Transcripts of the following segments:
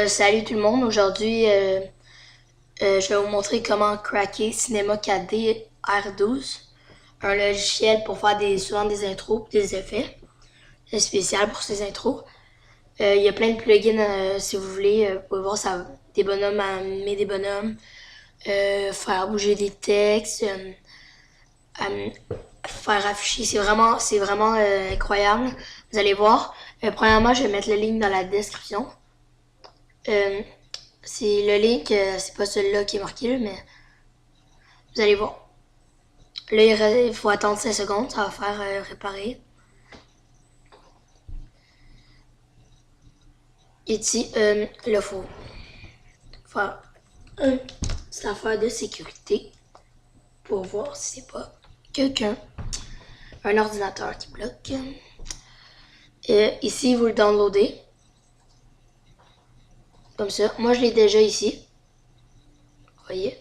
Salut tout le monde, aujourd'hui je vais vous montrer comment cracker Cinema 4D R12, un logiciel pour faire souvent des intros et des effets spéciaux pour ces intros. Il y a plein de plugins si vous voulez, vous pouvez voir ça, des bonhommes à animer des bonhommes, faire bouger des textes, faire afficher, c'est vraiment incroyable. Vous allez voir. Premièrement, je vais mettre le lien dans la description. C'est le link, c'est pas celui-là qui est marqué là, mais vous allez voir. Là, il faut attendre 5 secondes, ça va faire réparer. Ici, là, il faut faire une petite affaire de sécurité pour voir si c'est pas quelqu'un, un ordinateur qui bloque. Ici, vous le downloadez. Comme ça. Moi, je l'ai déjà ici. Vous voyez?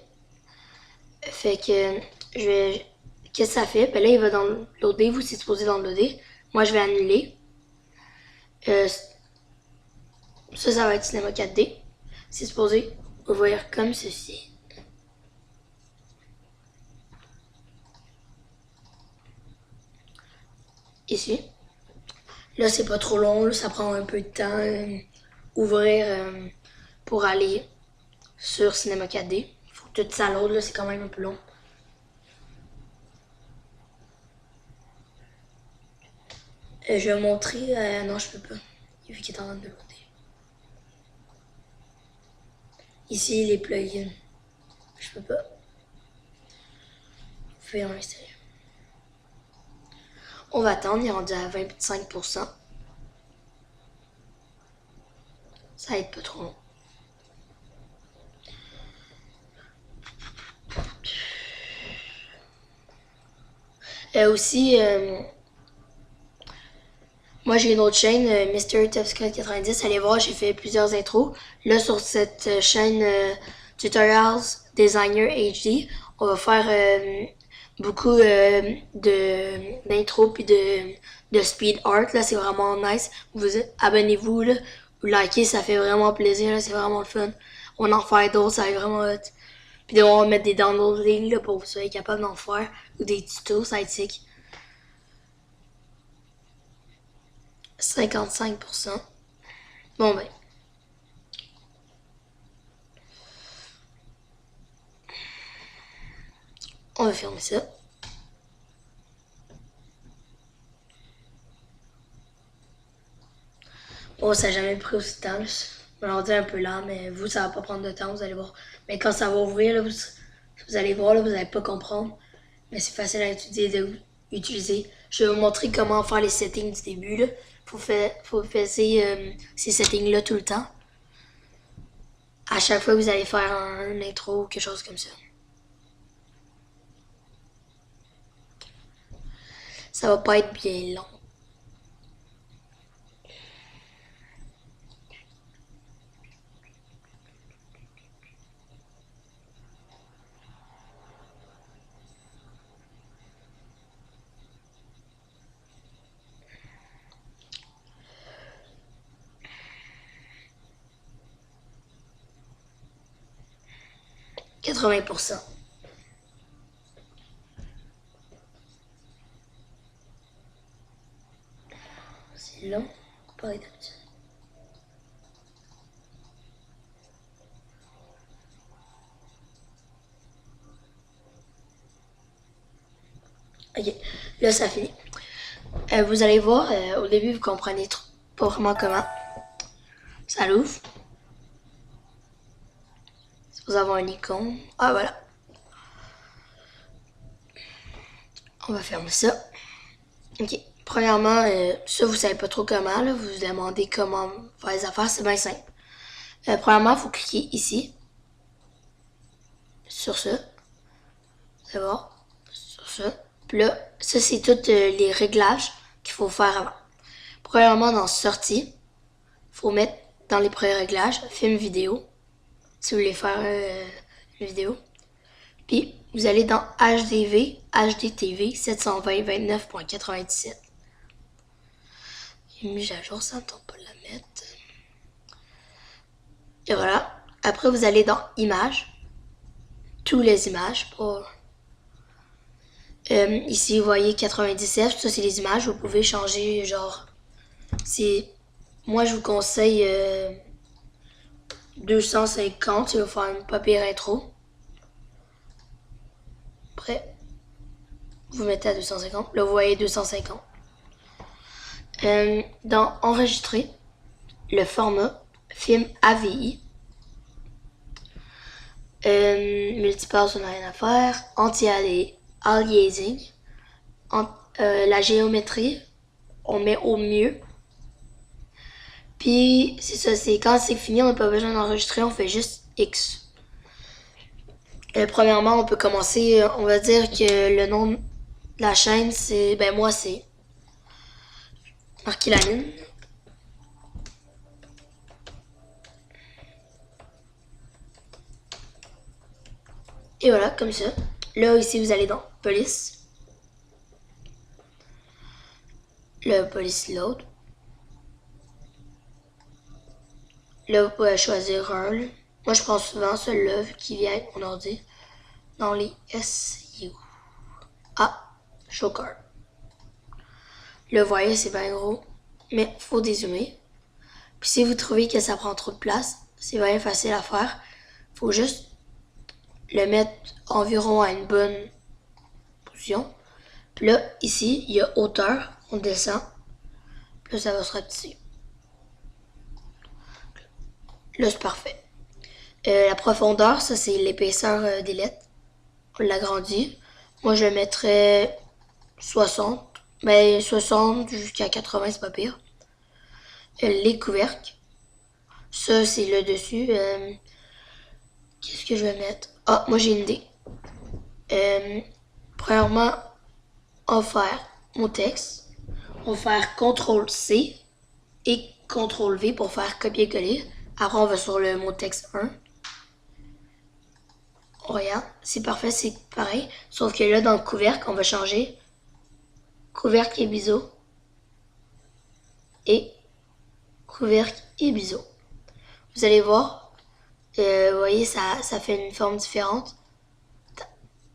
Fait que qu'est-ce que ça fait? Ben là, il va downloader. Vous, c'est supposé downloader. Moi, je vais annuler. Ça va être Cinema 4D. C'est supposé ouvrir comme ceci. Ici. Là, c'est pas trop long. Là, ça prend un peu de temps ouvrir pour aller sur Cinema 4D. Faut que tout ça load, là, c'est quand même un peu long. Je vais montrer. Non, je peux pas. Vu qu'il est en train de loader. Ici, les plugins. Je peux pas. Vous pouvez en installer. On va attendre, il est rendu à 25%. Ça va être pas trop long. Aussi, moi j'ai une autre chaîne, Mr. Top Scott 90. Allez voir, j'ai fait plusieurs intros. Là, sur cette chaîne Tutorials Designer HD, on va faire beaucoup d'intros puis de speed art. Là, c'est vraiment nice. Abonnez-vous, là. Vous likez, ça fait vraiment plaisir. Là, c'est vraiment le fun. On en fait d'autres, ça va être vraiment hot. Puis on va mettre des download links là, pour que vous soyez capable d'en faire. Ou des tutos, ça va être sick. 55%. Bon ben. On va fermer ça. Bon, ça n'a jamais pris aussi de temps. Je me l'en un peu lent, mais vous, ça va pas prendre de temps, vous allez voir. Mais quand ça va ouvrir, là, vous allez voir, là, vous n'allez pas comprendre. Mais c'est facile à utiliser. Je vais vous montrer comment faire les settings du début. Là. Faut faire ces settings-là tout le temps. À chaque fois que vous allez faire un intro ou quelque chose comme ça. Ça va pas être bien long. « 80%. C'est long, pas d'habitude. Ok, là ça finit. Vous allez voir, au début vous comprenez pas vraiment comment. Ça l'ouvre. Vous avez un icône. Ah voilà. On va fermer ça. Ok. Premièrement, ça vous savez pas trop comment, là, vous vous demandez comment faire les affaires, c'est bien simple. Premièrement, il faut cliquer ici. Sur ça. C'est bon. Sur ça. Puis là, ça c'est tous les réglages qu'il faut faire avant. Premièrement, dans sortie, il faut mettre dans les premiers réglages, film vidéo. Si vous voulez faire une vidéo. Puis, vous allez dans HDV, HDTV 720-29.97. J'ai mis à jour, ça ne tente pas de la mettre. Et voilà. Après, vous allez dans Images. Tous les images. Ici, vous voyez 97. Ça, c'est les images. Vous pouvez changer, genre... Moi, je vous conseille 250. Ça va faire une pas pire intro. Après, vous mettez à 250. Là, vous voyez 250. Dans Enregistrer, le format film AVI. Multipass, on n'a rien à faire. Anti-aliasing. La géométrie, on met au mieux. Puis, c'est ça, c'est quand c'est fini, on n'a pas besoin d'enregistrer, on fait juste X. Premièrement, on peut commencer, on va dire que le nom de la chaîne, c'est, moi, c'est marquer la ligne. Et voilà, comme ça. Là, ici, vous allez dans Police. Le Police Load. Là, vous pouvez choisir un. Moi, je prends souvent celui-là, vu qu'il vient avec mon ordi. Dans les SU. Ah, Show Card. Là, vous voyez, c'est bien gros. Mais il faut dézoomer. Puis si vous trouvez que ça prend trop de place, c'est bien facile à faire. Faut juste le mettre environ à une bonne position. Puis là, ici, il y a hauteur. On descend. Puis là, ça va se rapetisser. Là, c'est parfait. La profondeur, ça, c'est l'épaisseur des lettres. On l'agrandit. Moi, je mettrais 60. Mais 60 jusqu'à 80, c'est pas pire. Les couvercles. Ça, c'est le dessus. Qu'est-ce que je vais mettre? Ah, moi, j'ai une idée. Premièrement, on va faire mon texte. On va faire CTRL-C et CTRL-V pour faire copier-coller. Après, on va sur le mot texte 1. On regarde, c'est parfait, c'est pareil. Sauf que là, dans le couvercle, on va changer couvercle et biseau. Et couvercle et biseau. Vous allez voir, vous voyez, ça fait une forme différente.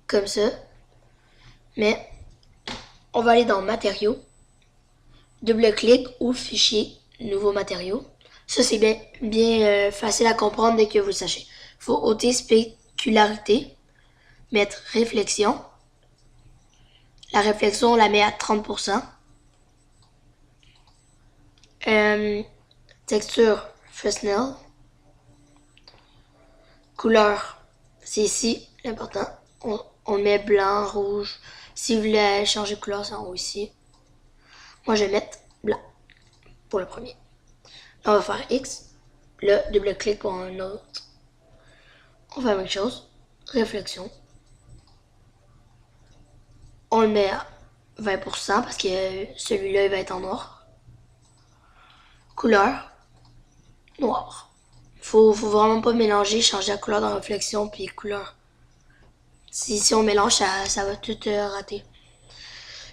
Comme ça. Mais on va aller dans Matériaux. Double-clic ou Fichier, Nouveau matériau. Ça, c'est bien facile à comprendre dès que vous le sachez. Il faut ôter spécularité, mettre réflexion. La réflexion, on la met à 30%. Texture, Fresnel. Couleur, c'est ici l'important. On met blanc, rouge. Si vous voulez changer de couleur, c'est en haut ici. Moi, je vais mettre blanc pour le premier. Là, on va faire X. Là, double-clic pour un autre. On fait la même chose. Réflexion. On le met à 20% parce que celui-là, il va être en noir. Couleur, noir. Faut vraiment pas mélanger, changer la couleur dans réflexion puis couleur. Si on mélange, ça va tout rater.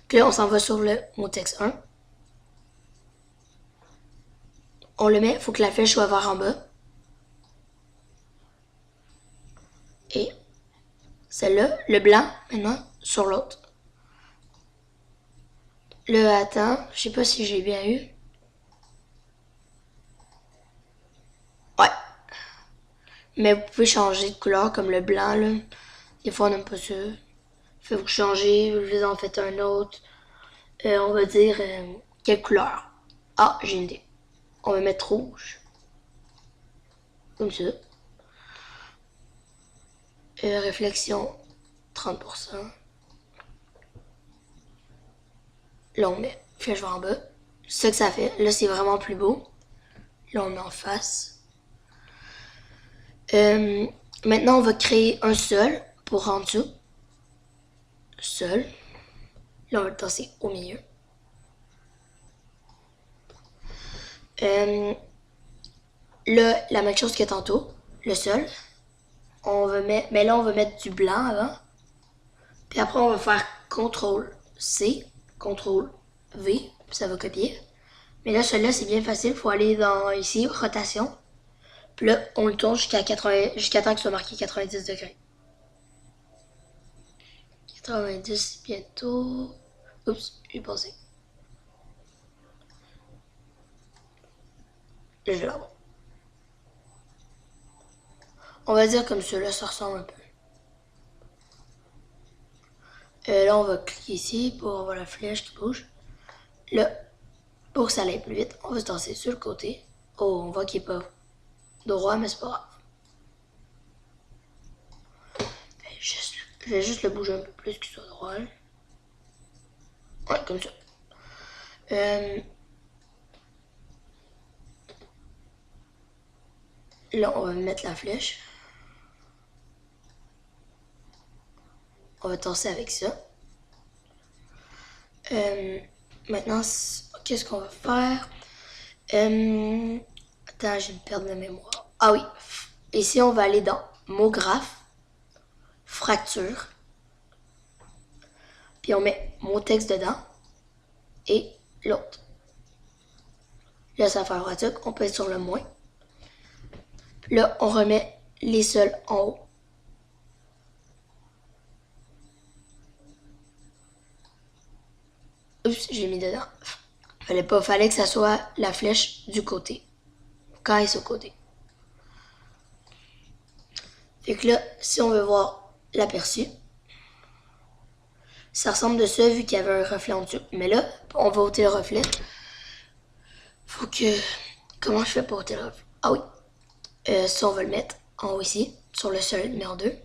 Puis là, on s'en va sur le mot texte 1. On le met, il faut que la flèche soit vers en bas. Et celle-là, le blanc, maintenant, sur l'autre. Le attends, je sais pas si j'ai bien eu. Ouais. Mais vous pouvez changer de couleur comme le blanc, là. Des fois, on n'aime pas ça. Fait que vous changez, vous en faites un autre. On va dire quelle couleur. Ah, j'ai une idée. On va mettre rouge. Comme ça. Réflexion, 30%. Là, on met flèche vers en bas. C'est ça que ça fait. Là, c'est vraiment plus beau. Là, on met en face. Maintenant, on va créer un sol pour en dessous. Sol. Là, on va le tasser au milieu. Là, la même chose que tantôt. Le sol. On va mettre, mais là, on va mettre du blanc avant. Puis après, on va faire CTRL-C, CTRL-V, puis ça va copier. Mais là, celui-là, c'est bien facile. Il faut aller dans, ici, rotation. Puis là, on le tourne jusqu'à jusqu'à temps qu'il soit marqué 90 degrés. 90 bientôt. Oups, j'ai passé. Là, je vais l'avoir. On va dire comme ça, là, ça ressemble un peu. Là, on va cliquer ici pour avoir la flèche qui bouge. Là, pour que ça aille plus vite, on va se tasser sur le côté. Oh, on voit qu'il n'est pas droit, mais c'est pas grave. Je vais juste le bouger un peu plus qu'il soit droit. Ouais, comme ça. Là, on va mettre la flèche. On va tasser avec ça. Maintenant, qu'est-ce qu'on va faire? Attends, j'ai une perte de mémoire. Ah oui. Ici, on va aller dans mot graphe, fracture. Puis on met mon texte dedans et l'autre. Là, ça va faire un truc. On pèse sur le moins. Puis là, on remet les seuls en haut. Oups, j'ai mis dedans. Fallait que ça soit la flèche du côté. Quand elle est sur le côté. Fait que là, si on veut voir l'aperçu, ça ressemble de ça vu qu'il y avait un reflet en dessous. Mais là, on va ôter le reflet. Faut que... Comment je fais pour ôter le reflet? Ah oui. Ça, on va le mettre en haut ici, sur le sol numéro 2.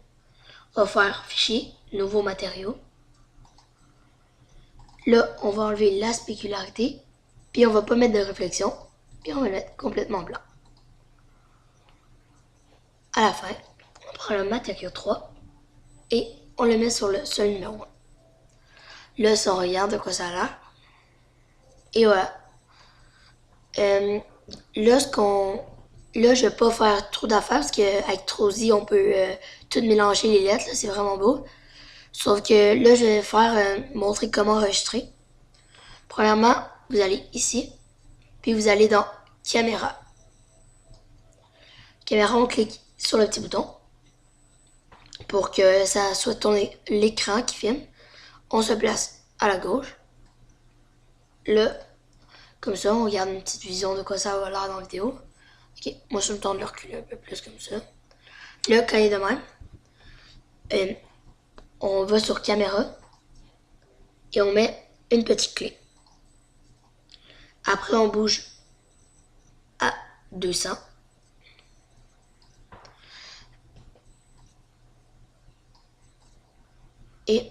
On va faire fichier, nouveau matériau. Là, on va enlever la spécularité. Puis on va pas mettre de réflexion. Puis on va le mettre complètement blanc. À la fin, on prend le matériau 3 et on le met sur le sol numéro 1. Là, si on regarde de quoi ça a l'air. Et voilà. Là, là, je vais pas faire trop d'affaires parce qu'avec Trozy, on peut tout mélanger les lettres. C'est vraiment beau. Sauf que là, je vais faire montrer comment enregistrer. Premièrement, vous allez ici. Puis vous allez dans Caméra. Caméra, on clique sur le petit bouton pour que ça soit l'écran qui filme. On se place à la gauche. Là, comme ça, on regarde une petite vision de quoi ça va l'air dans la vidéo. Ok, moi je me tente de le reculer un peu plus comme ça. Là, quand il est de même, on va sur caméra et on met une petite clé. Après, on bouge à 200. Et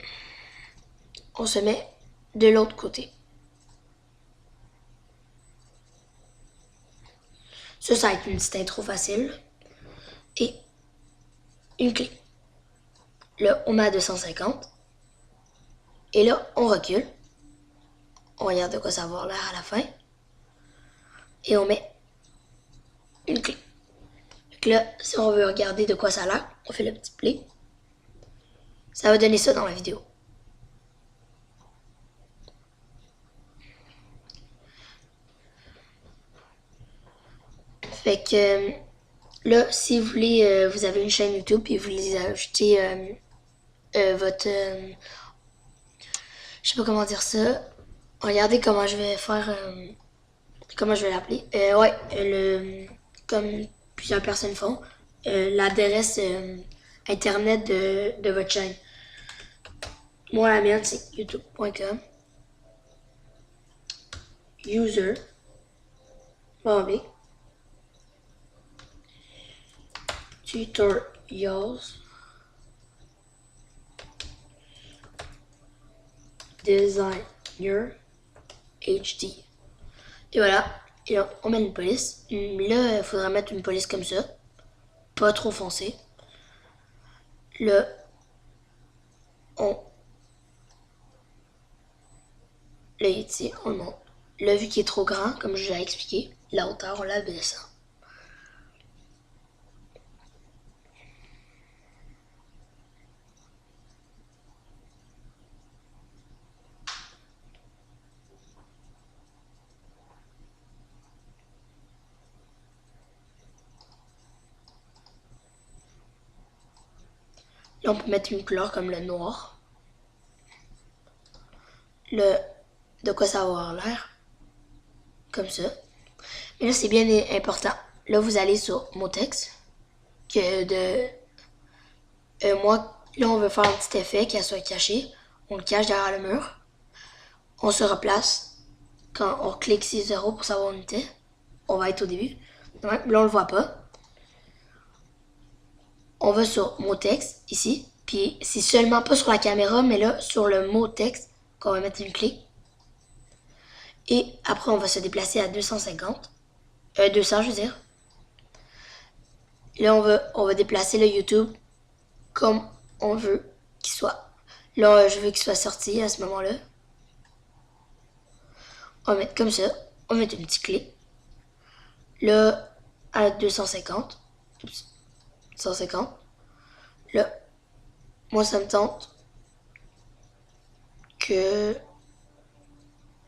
on se met de l'autre côté. Ça va être une petite intro facile. Et une clé. Là, on met à 250. Et là, on recule. On regarde de quoi ça va avoir l'air à la fin. Et on met une clé. Donc là, si on veut regarder de quoi ça a l'air, on fait le petit play. Ça va donner ça dans la vidéo. Fait que là, si vous voulez, vous avez une chaîne YouTube et vous voulez ajouter votre... je sais pas comment dire ça. Regardez comment je vais faire... comment je vais l'appeler. Ouais, comme plusieurs personnes font, l'adresse internet de votre chaîne. Moi, la mienne, c'est youtube.com. User. Bobby. Tutorials. Designer HD. Et voilà. Et là, on met une police. Là, il faudra mettre une police comme ça. Pas trop foncé. Là, on... Là, ici, on le monte. Là, vu qu'il est trop grand, comme je l'ai expliqué, la hauteur, on la baisse. Là, on peut mettre une couleur comme le noir. De quoi ça va avoir l'air. Comme ça. Mais là, c'est bien important. Là, vous allez sur mon texte. Moi, là, on veut faire un petit effet qu'elle soit cachée. On le cache derrière le mur. On se replace. Quand on clique 6-0 pour savoir où on était, on va être au début. Là, on le voit pas. On va sur mot texte, ici. Puis c'est seulement pas sur la caméra, mais là, sur le mot texte, qu'on va mettre une clic. Et après, on va se déplacer à 250. 200, je veux dire. Là, on va déplacer le YouTube comme on veut qu'il soit. Là, je veux qu'il soit sorti à ce moment-là. On va mettre comme ça. On va mettre une petite clé. Là, à 250. 150. Là, moi, ça me tente que...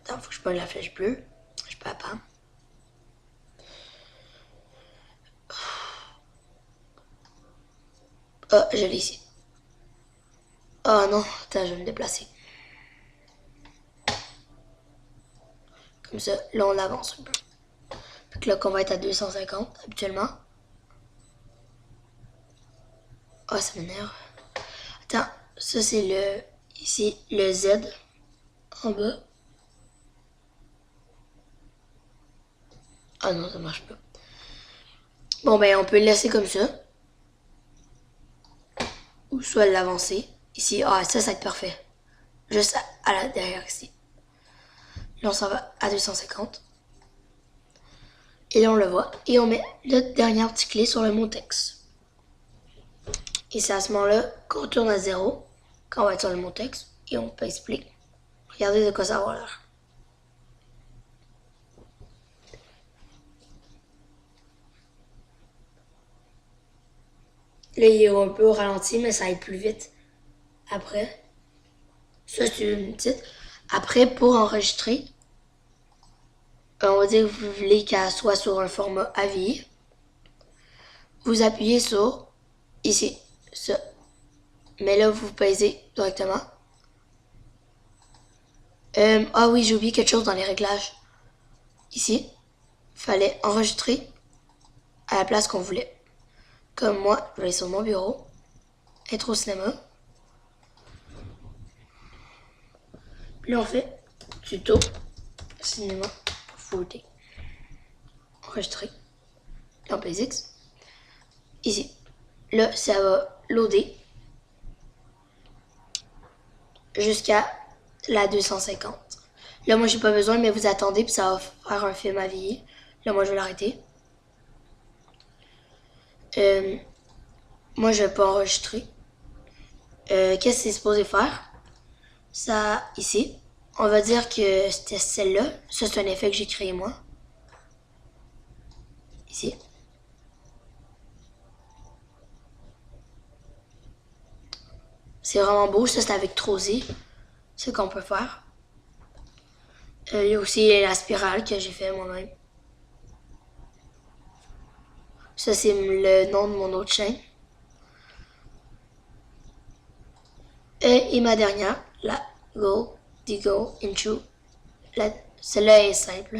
Attends, faut que je prenne la flèche bleue. Je peux pas. Ah, je l'ai ici. Ah non, attends, je vais me déplacer. Comme ça, là, on avance un peu. Fait que là, qu'on va être à 250 habituellement. Ah, ça m'énerve. Attends, ça c'est ici, le Z en bas. Ah non, ça marche pas. Bon, ben, on peut le laisser comme ça. Ou soit l'avancer. Ici, ah, ça va être parfait. Juste derrière ici. Là, on s'en va à 250. Et là, on le voit. Et on met notre dernière petite clé sur le mot texte. Et c'est à ce moment-là qu'on retourne à 0, quand on va être sur le mot texte, et on pèse play. Regardez de quoi ça va l'air. Là, il est un peu au ralenti, mais ça aille plus vite. Après, ça c'est une petite. Après, pour enregistrer, on va dire que vous voulez qu'elle soit sur un format AVI. Vous appuyez sur, ici, ça. Mais là, vous pèsez directement. Ah oui, j'ai oublié quelque chose dans les réglages. Ici, il fallait enregistrer à la place qu'on voulait. Comme moi, je vais aller sur mon bureau, être au cinéma. Puis là, on fait tuto, cinéma, full day. Enregistrer. Là, on pèse X. Ici. Là, ça va loader jusqu'à la 250. Là, moi, j'ai pas besoin, mais vous attendez, puis ça va faire un film à vie. Là, moi, je vais l'arrêter. Moi, je vais pas enregistrer. Qu'est-ce que c'est supposé faire? Ça, ici. On va dire que c'était celle-là. Ça, c'est un effet que j'ai créé moi. Ici. C'est vraiment beau. Ça, c'est avec Trosé. C'est ce qu'on peut faire. Il y a aussi la spirale que j'ai fait moi-même. Ça, c'est le nom de mon autre chaîne. Et ma dernière, la Go Intro. Celle-là est simple.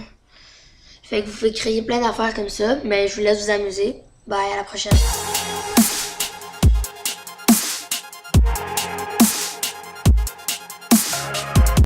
Fait que vous pouvez créer plein d'affaires comme ça, mais je vous laisse vous amuser. Bye, à la prochaine.